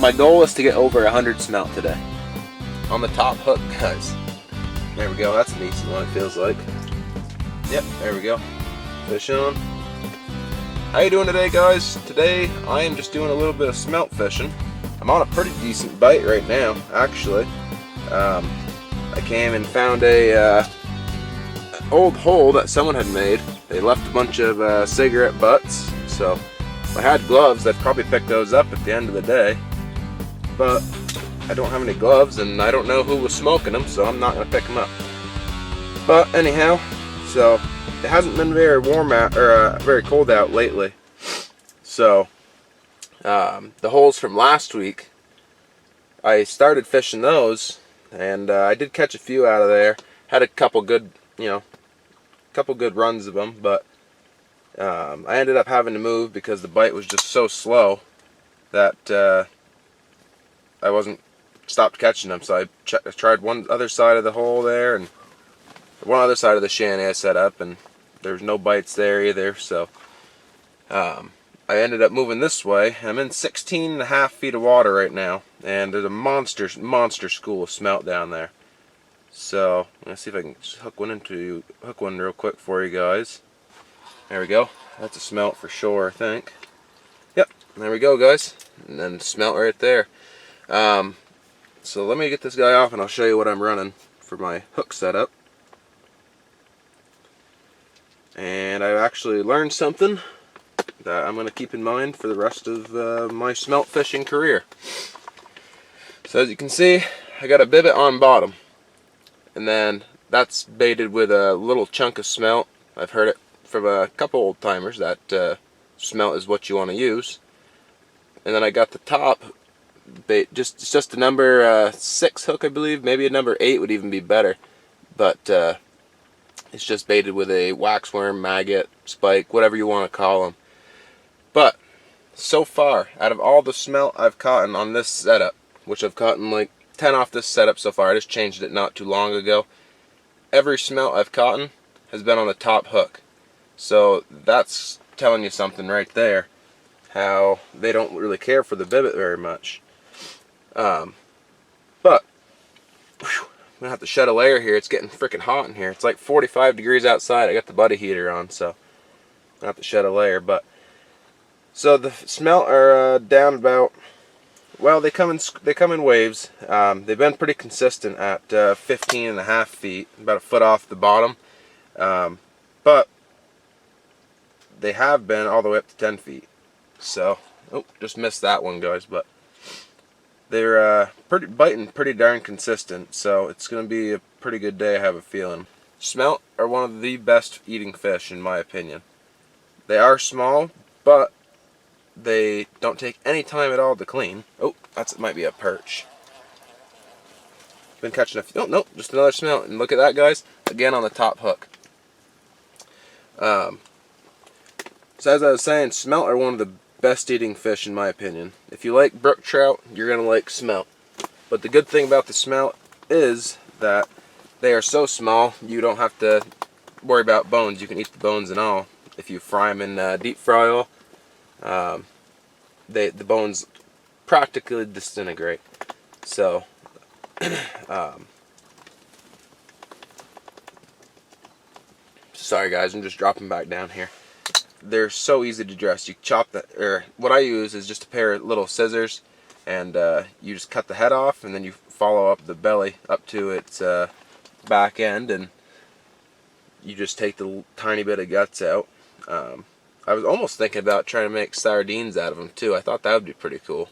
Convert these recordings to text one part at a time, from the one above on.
my goal is to get over 100 smelt today. On the top hook, guys. There we go, that's an easy one, it feels like. Yep, there we go. Fish on. How you doing today, guys? Today, I am just doing a little bit of smelt fishing. I'm on a pretty decent bite right now, actually. I came and found a old hole that someone had made. They left a bunch of cigarette butts, so if I had gloves, I'd probably pick those up at the end of the day. But I don't have any gloves, and I don't know who was smoking them, so I'm not going to pick them up. But anyhow, so it hasn't been very warm out, or very cold out lately. So the holes from last week, I started fishing those, and I did catch a few out of there. Had a couple good, couple good runs of them, but I ended up having to move because the bite was just so slow that I wasn't stopped catching them. So I tried one other side of the hole there and one other side of the shanty I set up, and there's no bites there either. So I ended up moving this way. I'm in 16.5 feet of water right now, and there's a monster school of smelt down there. So let's see if I can just hook one real quick for you guys. There we go. That's a smelt for sure, I think. Yep, there we go, guys. And then smelt right there. So let me get this guy off, and I'll show you what I'm running for my hook setup. And I've actually learned something that I'm going to keep in mind for the rest of my smelt fishing career. So as you can see, I got a bibbit on bottom, and then that's baited with a little chunk of smelt. I've heard it from a couple old timers that smelt is what you want to use. And then I got the top bait, just a number 6 hook, I believe. Maybe a number 8 would even be better, but it's just baited with a waxworm, maggot, spike, whatever you want to call them. But so far, out of all the smelt I've caught on this setup, which I've caught like 10 off this setup so far, I just changed it not too long ago, every smelt I've caught has been on the top hook. So that's telling you something right there, how they don't really care for the bibbit very much. But whew, I'm gonna have to shed a layer here. It's getting freaking hot in here. It's like 45 degrees outside. I got the buddy heater on, so I'm gonna have to shed a layer. But so the smelt are down about, well, they come in waves. They've been pretty consistent at 15.5 feet, about a foot off the bottom. But they have been all the way up to 10 feet. So, oh, just missed that one, guys. But they're biting pretty darn consistent. So it's going to be a pretty good day, I have a feeling. Smelt are one of the best eating fish, in my opinion. They are small, but they don't take any time at all to clean. Oh, it might be a perch. Been catching a few. Oh, no, just another smelt. And look at that, guys. Again on the top hook. So as I was saying, smelt are one of the best eating fish in my opinion. If you like brook trout, you're going to like smelt. But the good thing about the smelt is that they are so small, you don't have to worry about bones. You can eat the bones and all. If you fry them in deep fry oil, the bones practically disintegrate. So sorry guys, I'm just dropping back down here. They're so easy to dress. You chop what I use is just a pair of little scissors, and you just cut the head off, and then you follow up the belly up to its back end, and you just take the tiny bit of guts out. I was almost thinking about trying to make sardines out of them too. I thought that would be pretty cool.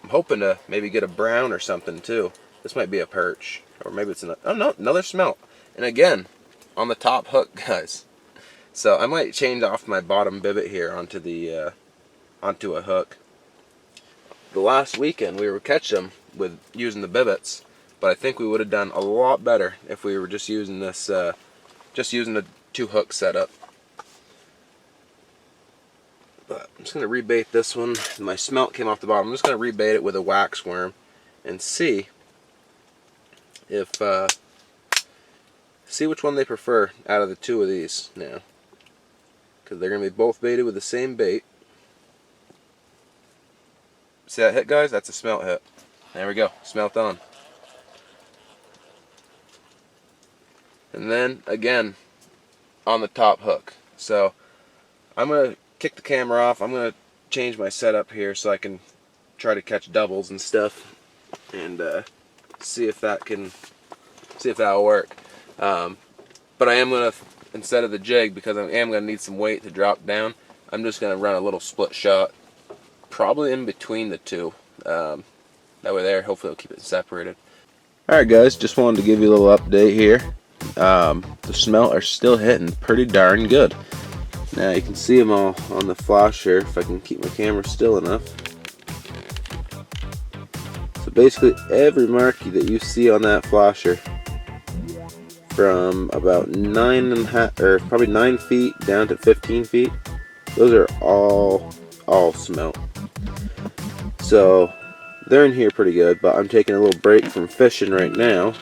I'm hoping to maybe get a brown or something too. This might be a perch, or maybe it's another. Oh no, another smelt. And again, on the top hook, guys. So I might change off my bottom bibbit here onto the onto a hook. The last weekend we were catching them with using the bibbits, but I think we would have done a lot better if we were just using this, just using a 2-hook setup. But I'm just going to rebait this one. My smelt came off the bottom. I'm just going to rebait it with a wax worm and see if see which one they prefer out of the two of these now, because they're going to be both baited with the same bait. See that hit, guys? That's a smelt hit. There we go. Smelt on. And then again on the top hook. So I'm gonna kick the camera off. I'm gonna change my setup here so I can try to catch doubles and stuff, and see if that'll work. But I am gonna, instead of the jig, because I am gonna need some weight to drop down, I'm just gonna run a little split shot, probably in between the two. That way there, hopefully it'll keep it separated. Alright guys, just wanted to give you a little update here. The smelt are still hitting pretty darn good. Now you can see them all on the flasher if I can keep my camera still enough. So basically every marquee that you see on that flasher, from about 9.5 or probably 9 feet down to 15 feet, those are all smelt. So they're in here pretty good, but I'm taking a little break from fishing right now,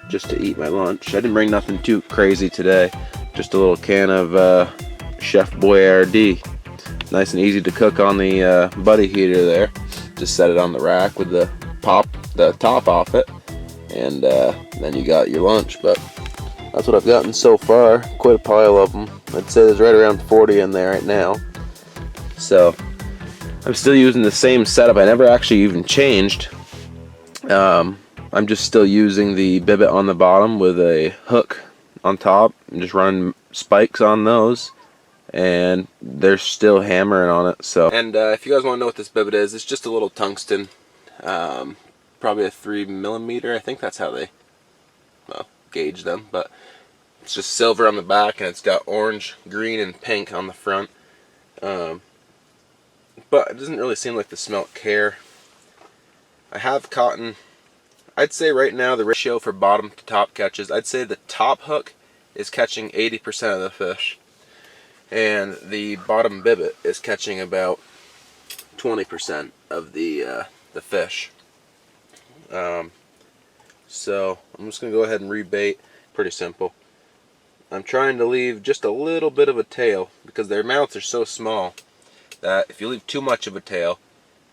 just to eat my lunch. I didn't bring nothing too crazy today, just a little can of Chef Boyardee. Nice and easy to cook on the buddy heater there. Just set it on the rack with the top off it, and then you got your lunch. But that's what I've gotten so far. Quite a pile of them. I'd say there's right around 40 in there right now. So I'm still using the same setup. I never actually even changed. I'm just still using the bibbit on the bottom with a hook on top. I'm just running spikes on those, and they're still hammering on it. So, and if you guys want to know what this bibbit is, it's just a little tungsten, probably a 3mm. I think that's how they gauge them. But it's just silver on the back, and it's got orange, green, and pink on the front. But it doesn't really seem like the smelt care. I have caught, I'd say right now the ratio for bottom to top catches, I'd say the top hook is catching 80% of the fish, and the bottom bibbit is catching about 20% of the fish. So I'm just going to go ahead and rebait. Pretty simple. I'm trying to leave just a little bit of a tail, because their mouths are so small that if you leave too much of a tail,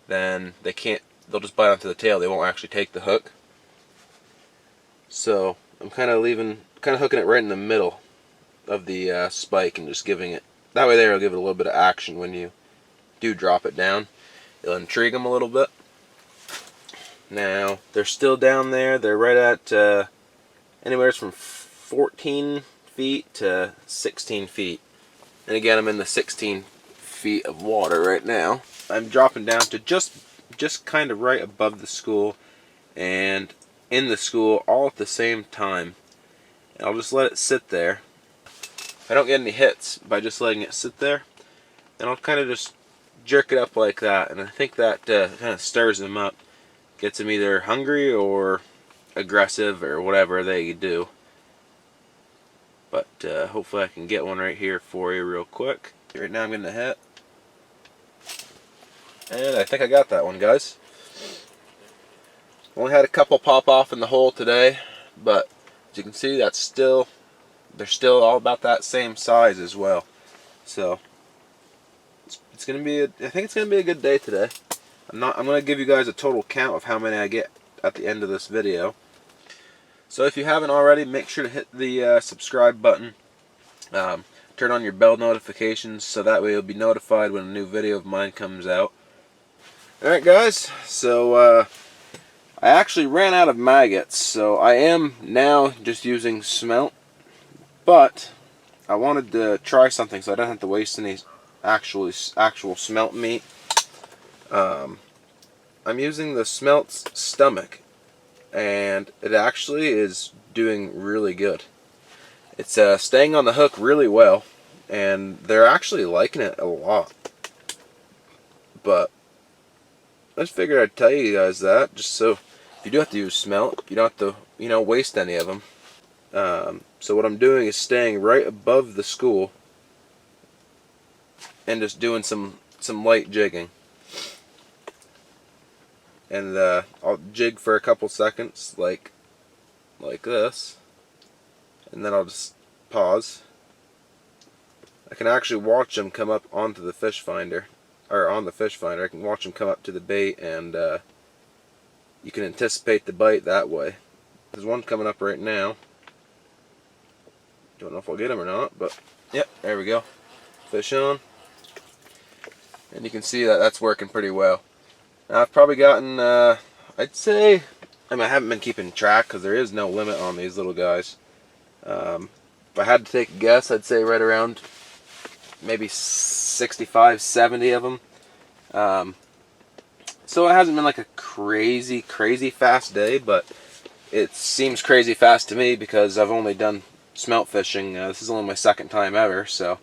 then they'll just bite onto the tail. They won't actually take the hook. So I'm kind of hooking it right in the middle of the spike and just giving it, that way there it'll give it a little bit of action when you do drop it down. It'll intrigue them a little bit. Now they're still down there. They're right at anywhere from 14 feet to 16 feet. And again, I'm in the 16 feet of water right now. I'm dropping down to just kind of right above the school and in the school all at the same time. And I'll just let it sit there. If I don't get any hits by just letting it sit there, then I'll kind of just jerk it up like that, and I think that kind of stirs them up, gets them either hungry or aggressive or whatever they do. But hopefully I can get one right here for you real quick. Right now I'm going to hit, and I think I got that one, guys. Only had a couple pop off in the hole today, but as you can see, they're still all about that same size as well. So it's gonna be I think it's gonna be a good day today. I'm gonna give you guys a total count of how many I get at the end of this video. So if you haven't already, make sure to hit the subscribe button. Turn on your bell notifications so that way you'll be notified when a new video of mine comes out. Alright guys, so I actually ran out of maggots, so I am now just using smelt, but I wanted to try something so I don't have to waste any actual smelt meat. I'm using the smelt's stomach, and it actually is doing really good. It's staying on the hook really well, and they're actually liking it a lot. But I just figured I'd tell you guys that, just so if you do have to use smelt, you don't have to, waste any of them. So what I'm doing is staying right above the school and just doing some light jigging. And I'll jig for a couple seconds, like this, and then I'll just pause. I can actually watch them come up onto the fish finder, or on the fish finder. I can watch them come up to the bait, and you can anticipate the bite that way. There's one coming up right now. Don't know if I'll get him or not, but yep, there we go. Fish on. And you can see that that's working pretty well. Now I've probably gotten, I'd say, I haven't been keeping track because there is no limit on these little guys. If I had to take a guess, I'd say right around maybe 65, 70 of them. So it hasn't been like a crazy fast day, but it seems crazy fast to me because I've only done smelt fishing. This is only my second time ever, so.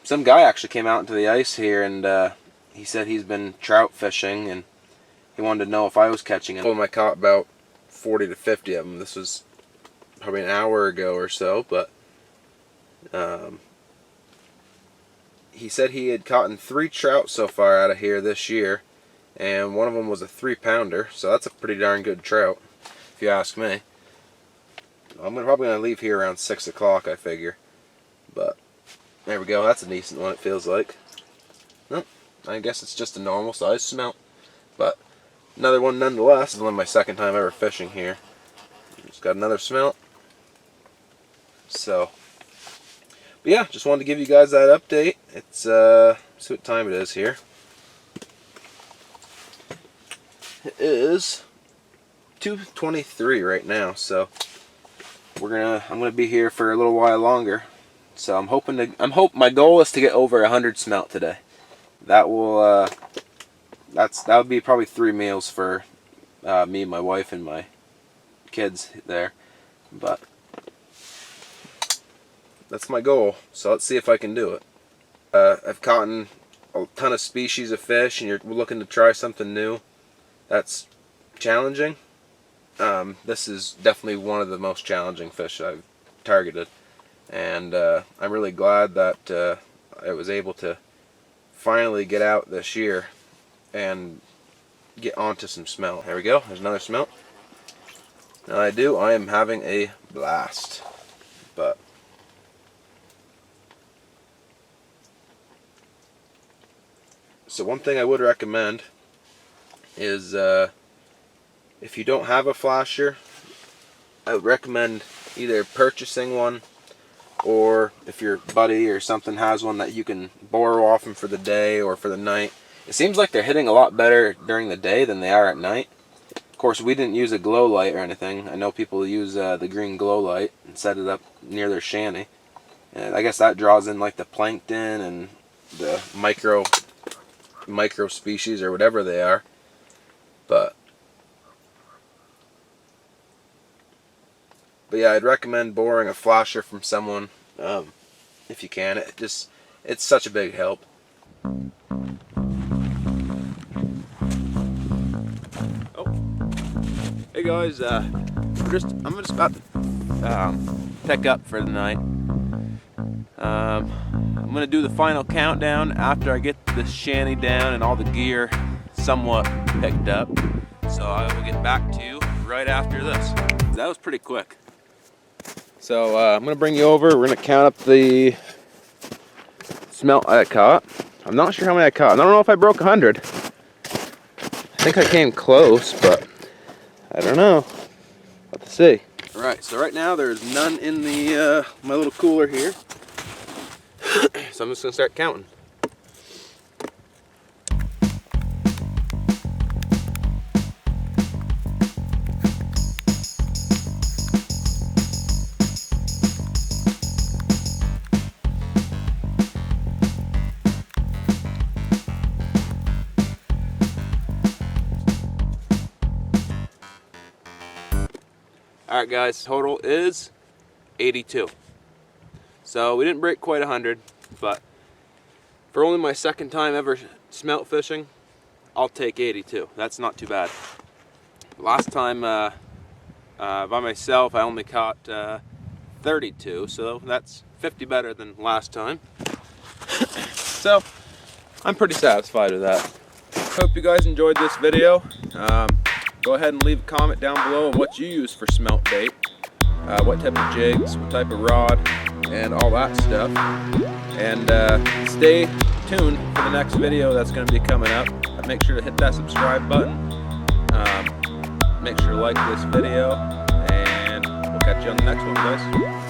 Some guy actually came out into the ice here, and he said he's been trout fishing, and he wanted to know if I was catching them. I told him I caught about 40 to 50 of them. This was probably an hour ago or so, but he said he had caught 3 trout so far out of here this year, and one of them was a 3-pounder, so that's a pretty darn good trout, if you ask me. I'm probably going to leave here around 6 o'clock, I figure, but there we go. That's a decent one, it feels like. Well, I guess it's just a normal size smelt, but another one nonetheless. This is only my second time ever fishing here. Just got another smelt. So, but yeah, just wanted to give you guys that update. It's see what time it is here. It is 2:23 right now, so I'm gonna be here for a little while longer. So my goal is to get over 100 smelt today. That will that would be probably 3 meals for me, my wife, and my kids there. But that's my goal. So let's see if I can do it. I've caught a ton of species of fish, and you're looking to try something new. That's challenging. This is definitely one of the most challenging fish I've targeted. And I'm really glad that I was able to finally get out this year and get onto some smelt. There we go. There's another smelt. Now I am having a blast. But so one thing I would recommend is if you don't have a flasher, I would recommend either purchasing one, or if your buddy or something has one that you can borrow off them for the day or for the night. It seems like they're hitting a lot better during the day than they are at night. Of course, we didn't use a glow light or anything. I know people use the green glow light and set it up near their shanty. And I guess that draws in like the plankton and the micro species or whatever they are. But yeah, I'd recommend borrowing a flasher from someone if you can. It's such a big help. Oh, hey guys, I'm just about to pick up for the night. I'm gonna do the final countdown after I get the shanty down and all the gear somewhat picked up. So I will get back to you right after this. That was pretty quick. So I'm going to bring you over. We're going to count up the smelt I caught. I'm not sure how many I caught. I don't know if I broke 100. I think I came close, but I don't know. Have to see. Alright, so right now there's none in the my little cooler here. So I'm just going to start counting. Alright guys, total is 82. So we didn't break quite 100, but for only my second time ever smelt fishing, I'll take 82. That's not too bad. Last time by myself I only caught 32, so that's 50 better than last time. So I'm pretty satisfied with that. Hope you guys enjoyed this video. Go ahead and leave a comment down below of what you use for smelt bait, what type of jigs, what type of rod, and all that stuff. And stay tuned for the next video that's going to be coming up. Make sure to hit that subscribe button. Make sure to like this video, and we'll catch you on the next one, guys.